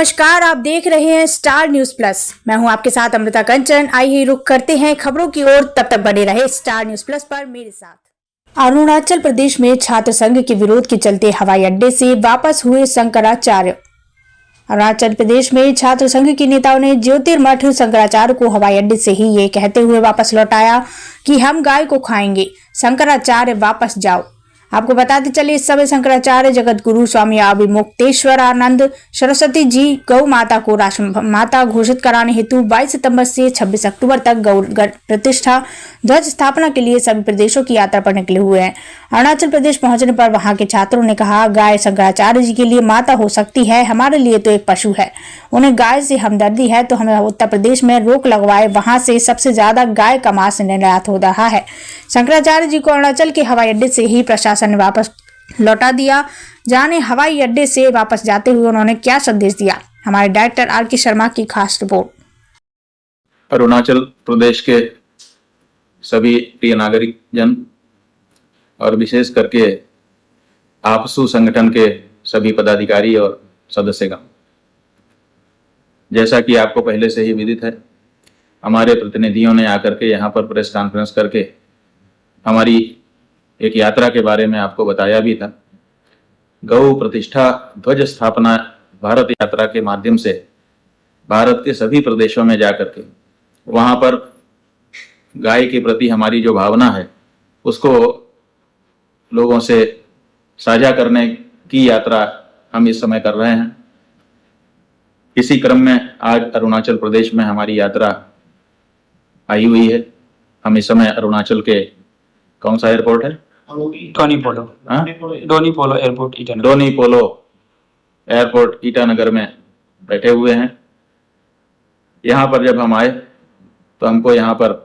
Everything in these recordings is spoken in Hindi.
नमस्कार, आप देख रहे हैं स्टार न्यूज प्लस। मैं हूं आपके साथ अमृता कंचन। आइए रुख करते हैं खबरों की ओर। तब तक बने रहे स्टार न्यूज प्लस पर मेरे साथ। अरुणाचल प्रदेश में छात्र संघ के विरोध के चलते हवाई अड्डे से वापस हुए शंकराचार्य। अरुणाचल प्रदेश में छात्र संघ के नेताओं ने ज्योतिर्मठ शंकराचार्य को हवाई अड्डे से ही ये कहते हुए वापस लौटाया कि हम गाय को खाएंगे, शंकराचार्य वापस जाओ। आपको बताते चले, इस समय शंकराचार्य जगत गुरु स्वामी अभिमुक्तेश्वरानंद सरस्वती जी गौ माता को राष्ट्र माता घोषित कराने हेतु 22 सितंबर से 26 अक्टूबर तक गौ प्रतिष्ठा ध्वज स्थापना के लिए सभी प्रदेशों की यात्रा पर निकले हुए हैं। अरुणाचल प्रदेश पहुंचने पर वहां के छात्रों ने कहा, गाय शंकराचार्य जी के लिए माता हो सकती है, हमारे लिए तो एक पशु है। उन्हें गाय से हमदर्दी है तो हमें उत्तर प्रदेश में रोक लगवाए, वहां से सबसे ज्यादा गाय का मांस निर्यात हो रहा है। शंकराचार्य जी को अरुणाचल के हवाई अड्डे से ही प्रशासन ने वापस लौटा दिया। जाने हवाई अड्डे से वापस जाते हुए उन्होंने क्या संदेश दिया। हमारे डायरेक्टर आर.के. शर्मा की खास रिपोर्ट। अरुणाचल प्रदेश के सभी प्रिय नागरिक जन और विशेष करके आपसू संगठन के सभी पदाधिकारी और सदस्यगण, जैसा कि आपको पहले से ही विदित है, हमारे प्रतिनिधियों ने आकर के यहाँ पर प्रेस कॉन्फ्रेंस करके हमारी एक यात्रा के बारे में आपको बताया भी था। गौ प्रतिष्ठा ध्वज स्थापना भारत यात्रा के माध्यम से भारत के सभी प्रदेशों में जाकर के वहाँ पर गाय के प्रति हमारी जो भावना है उसको लोगों से साझा करने की यात्रा हम इस समय कर रहे हैं। इसी क्रम में आज अरुणाचल प्रदेश में हमारी यात्रा आई हुई है। हम इस समय अरुणाचल के कौन सा एयरपोर्ट है? डोनी पोलो एयरपोर्ट ईटानगर। डोनी पोलो एयरपोर्ट ईटानगर में बैठे हुए हैं। यहाँ पर जब हम आए तो हमको यहाँ पर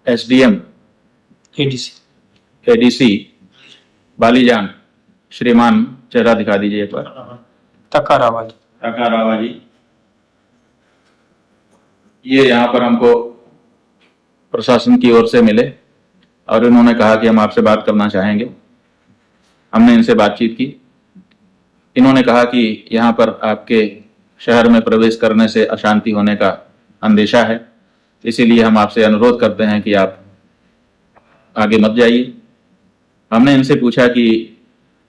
एसडीएम एडीसी बालीजान श्रीमान, चेहरा दिखा दीजिए एक बार। तकारावा जी, ये यहाँ पर हमको प्रशासन की ओर से मिले और इन्होंने कहा कि हम आपसे बात करना चाहेंगे। हमने इनसे बातचीत की। इन्होंने कहा कि यहाँ पर आपके शहर में प्रवेश करने से अशांति होने का अंदेशा है, इसीलिए हम आपसे अनुरोध करते हैं कि आप आगे मत जाइए। हमने इनसे पूछा कि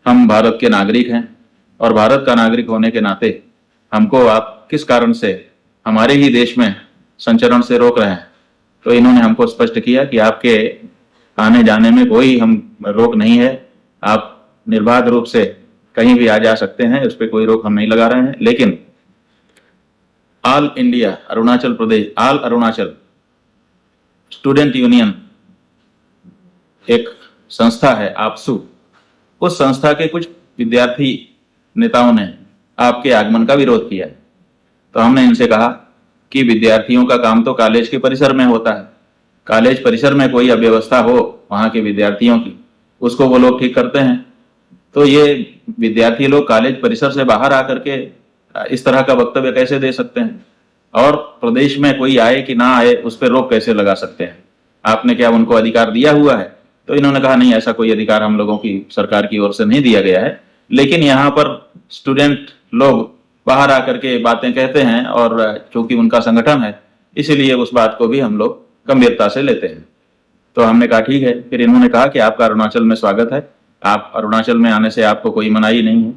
हम भारत के नागरिक हैं और भारत का नागरिक होने के नाते हमको आप किस कारण से हमारे ही देश में संचरण से रोक रहे हैं। तो इन्होंने हमको स्पष्ट किया कि आपके आने जाने में कोई हम रोक नहीं है, आप निर्बाध रूप से कहीं भी आ जा सकते हैं, उस पर कोई रोक हम नहीं लगा रहे हैं। लेकिन all India Arunachal Pradesh, all Arunachal student union एक संस्था है आपसू, उस संस्था के कुछ विद्यार्थी नेताओं ने आपके आगमन का विरोध किया। तो हमने इनसे कहा कि विद्यार्थियों का काम तो कॉलेज के परिसर में होता है, कॉलेज परिसर में कोई अव्यवस्था हो वहाँ के विद्यार्थियों की, उसको वो लोग ठीक करते हैं। तो ये विद्यार्थी लोग कॉलेज परिसर से बाहर आकर के इस तरह का वक्तव्य कैसे दे सकते हैं और प्रदेश में कोई आए कि ना आए उस पर रोक कैसे लगा सकते हैं? आपने क्या उनको अधिकार दिया हुआ है? तो इन्होंने कहा नहीं, ऐसा कोई अधिकार हम लोगों की सरकार की ओर से नहीं दिया गया है, लेकिन यहाँ पर स्टूडेंट लोग बाहर आकर के बातें कहते हैं और चूंकि उनका संगठन है इसीलिए उस बात को भी हम लोग गंभीरता से लेते हैं। तो हमने कहा ठीक है। फिर इन्होंने कहा कि आपका अरुणाचल में स्वागत है, आप अरुणाचल में आने से आपको कोई मनाही नहीं है।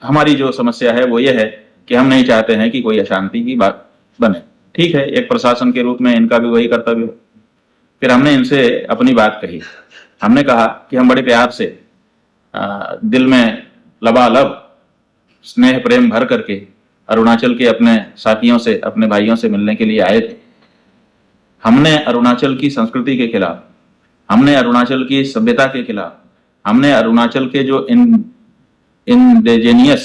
हमारी जो समस्या है वो ये है कि हम नहीं चाहते हैं कि कोई अशांति की बात बने। ठीक है, एक प्रशासन के रूप में इनका भी वही कर्तव्य है। फिर हमने इनसे अपनी बात कही। हमने कहा कि हम बड़े प्यार से दिल में लबालब स्नेह प्रेम भर करके अरुणाचल के अपने साथियों से, अपने भाइयों से मिलने के लिए आए थे। हमने अरुणाचल की संस्कृति के खिलाफ, हमने अरुणाचल की सभ्यता के खिलाफ, हमने अरुणाचल के जो इंडिजिनियस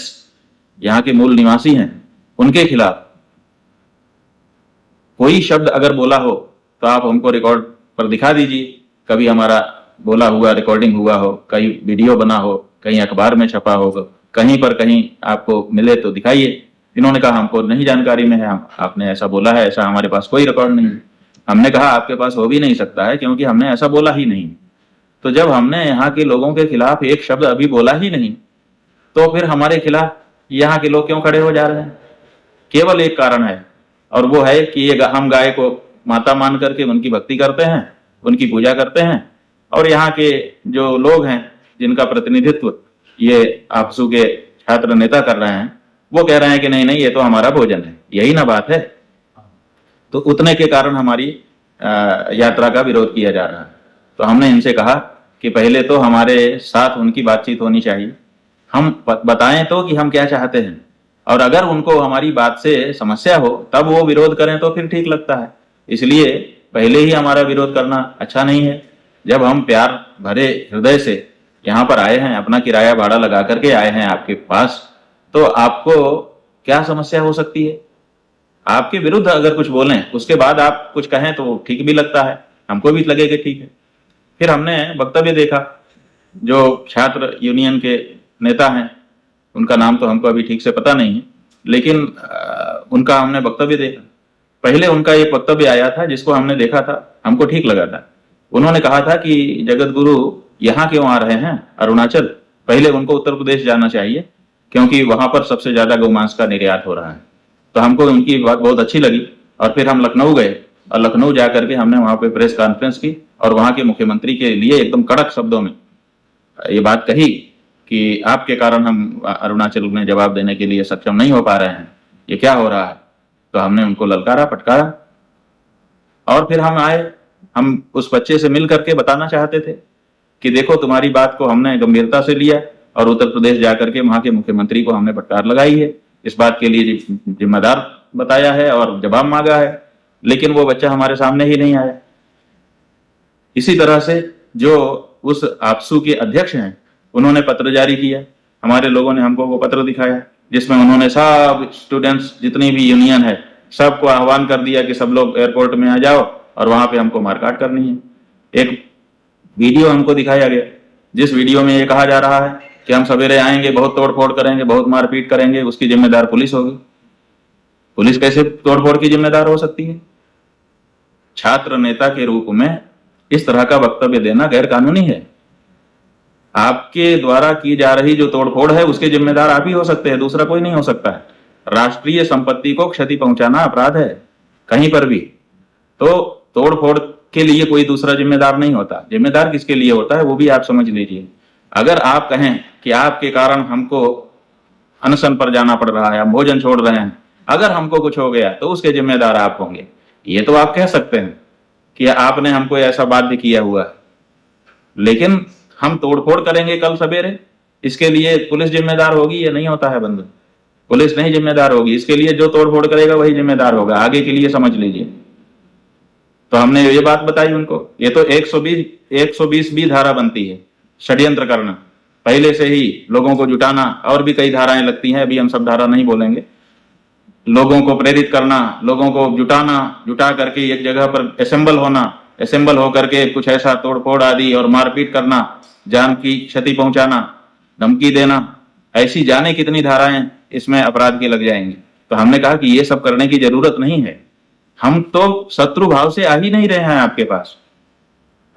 यहाँ के मूल निवासी हैं उनके खिलाफ कोई शब्द अगर बोला हो तो आप हमको रिकॉर्ड पर दिखा दीजिए। कभी हमारा बोला हुआ रिकॉर्डिंग हुआ हो, कहीं वीडियो बना हो, कहीं अखबार में छपा हो, कहीं पर कहीं आपको मिले तो दिखाइए। इन्होंने कहा हमको नहीं जानकारी में है, हम आपने ऐसा बोला है, ऐसा हमारे पास कोई रिकॉर्ड नहीं है। हमने कहा आपके पास हो भी नहीं सकता है क्योंकि हमने ऐसा बोला ही नहीं। तो जब हमने यहाँ के लोगों के खिलाफ एक शब्द अभी बोला ही नहीं तो फिर हमारे खिलाफ यहाँ के लोग क्यों खड़े हो जा रहे हैं? केवल एक कारण है, और वो है कि ये हम गाय को माता मान करके उनकी भक्ति करते हैं, उनकी पूजा करते हैं, और यहाँ के जो लोग हैं जिनका प्रतिनिधित्व ये आपसू के छात्र नेता कर रहे हैं, वो कह रहे हैं कि नहीं नहीं ये तो हमारा भोजन है। यही ना बात है। तो उतने के कारण हमारी यात्रा का विरोध किया जा रहा है। तो हमने इनसे कहा कि पहले तो हमारे साथ उनकी बातचीत होनी चाहिए, हम बताएं तो कि हम क्या चाहते हैं, और अगर उनको हमारी बात से समस्या हो तब वो विरोध करें तो फिर ठीक लगता है। इसलिए पहले ही हमारा विरोध करना अच्छा नहीं है। जब हम प्यार भरे हृदय से यहाँ पर आए हैं, अपना किराया भाड़ा लगा करके आए हैं आपके पास, तो आपको क्या समस्या हो सकती है? आपके विरुद्ध अगर कुछ बोलें उसके बाद आप कुछ कहें तो ठीक भी लगता है, हमको भी लगेगा ठीक है। फिर हमने वक्तव्य देखा, जो छात्र यूनियन के नेता हैं, उनका नाम तो हमको अभी ठीक से पता नहीं है, लेकिन उनका हमने वक्तव्य देखा। पहले उनका एक वक्तव्य आया था जिसको हमने देखा था, हमको ठीक लगा था। उन्होंने कहा था कि जगत गुरु यहाँ क्यों आ रहे हैं अरुणाचल, पहले उनको उत्तर प्रदेश जाना चाहिए क्योंकि वहां पर सबसे ज्यादा गौमांस का निर्यात हो रहा है। तो हमको उनकी बात बहुत अच्छी लगी, और फिर हम लखनऊ गए, और लखनऊ जाकर के हमने वहां पे प्रेस कॉन्फ्रेंस की, और वहां के मुख्यमंत्री के लिए एकदम कड़क शब्दों में ये बात कही कि आपके कारण हम अरुणाचल में जवाब देने के लिए सक्षम नहीं हो पा रहे हैं, ये क्या हो रहा है। तो हमने उनको ललकारा, फटकारा, और फिर हम आए। हम उस बच्चे से मिल करके बताना चाहते थे कि देखो तुम्हारी बात को हमने गंभीरता से लिया, और उत्तर प्रदेश जाकर के वहां के मुख्यमंत्री को हमने फटकार लगाई है, इस बात के लिए जिम्मेदार बताया है और जवाब मांगा है, लेकिन वो बच्चा हमारे सामने ही नहीं आया। इसी तरह से जो उस आपसू के अध्यक्ष हैं, उन्होंने पत्र जारी किया, हमारे लोगों ने हमको वो पत्र दिखाया जिसमें उन्होंने सब स्टूडेंट्स जितनी भी यूनियन है सबको आह्वान कर दिया कि सब लोग एयरपोर्ट में आ जाओ और वहां पे हमको मारकाट करनी है। एक वीडियो हमको दिखाया गया जिस वीडियो में ये कहा जा रहा है कि हम सवेरे आएंगे, बहुत तोड़फोड़ करेंगे, बहुत मारपीट करेंगे, उसकी जिम्मेदार पुलिस होगी। पुलिस कैसे तोड़फोड़ की जिम्मेदार हो सकती है? छात्र नेता के रूप में इस तरह का वक्तव्य देना गैर कानूनी है। आपके द्वारा की जा रही जो तोड़फोड़ है उसके जिम्मेदार आप ही हो सकते हैं, दूसरा कोई नहीं हो सकता है। राष्ट्रीय संपत्ति को क्षति पहुंचाना अपराध है कहीं पर भी। तो तोड़फोड़ के लिए कोई दूसरा जिम्मेदार नहीं होता। जिम्मेदार किसके लिए होता है वो भी आप समझ लीजिए। अगर आप कहें कि आपके कारण हमको अनशन पर जाना पड़ रहा है, हम भोजन छोड़ रहे हैं, अगर हमको कुछ हो गया तो उसके जिम्मेदार आप होंगे, ये तो आप कह सकते हैं कि आपने हमको ऐसा बाध्य किया हुआ है। लेकिन हम तोड़फोड़ करेंगे कल सवेरे, इसके लिए पुलिस जिम्मेदार होगी? ये नहीं होता है बंधु, पुलिस नहीं जिम्मेदार होगी। इसके लिए जो तोड़फोड़ करेगा वही जिम्मेदार होगा, आगे के लिए समझ लीजिए। तो हमने ये बात बताई उनको। ये तो 120 धारा बनती है, षड्यंत्र करना, पहले से ही लोगों को जुटाना, और भी कई धाराएं लगती हैं, अभी हम सब धारा नहीं बोलेंगे। लोगों को प्रेरित करना, लोगों को जुटा करके एक जगह पर असेंबल होकर के कुछ ऐसा तोड़फोड़ आदि और मारपीट करना, जान की क्षति पहुंचाना, धमकी देना, ऐसी जाने कितनी धाराएं इसमें अपराध की लग जाएंगी। तो हमने कहा कि ये सब करने की जरूरत नहीं है। हम तो शत्रु भाव से आ ही नहीं रहे हैं आपके पास।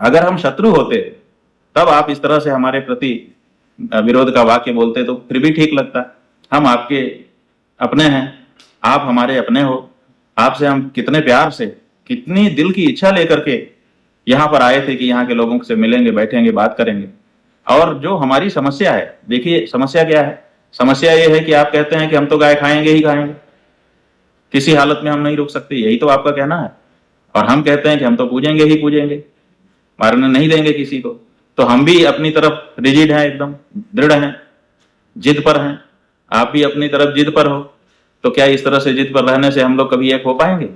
अगर हम शत्रु होते तब आप इस तरह से हमारे प्रति विरोध का वाक्य बोलते तो फिर भी ठीक लगता। हम आपके अपने हैं, आप हमारे अपने हो। आपसे हम कितने प्यार से, कितनी दिल की इच्छा लेकर के यहाँ पर आए थे कि यहाँ के लोगों से मिलेंगे, बैठेंगे, बात करेंगे। और जो हमारी समस्या है, देखिए समस्या क्या है। समस्या ये है कि आप कहते हैं कि हम तो गाय खाएंगे ही खाएंगे, किसी हालत में हम नहीं रुक सकते, यही तो आपका कहना है। और हम कहते हैं कि हम तो पूजेंगे ही पूजेंगे, मारने नहीं देंगे किसी को। तो हम भी अपनी तरफ रिजिड हैं, एकदम दृढ़ हैं, जिद पर हैं। आप भी अपनी तरफ जिद पर हो। तो क्या इस तरह से जिद पर रहने से हम लोग कभी एक हो पाएंगे?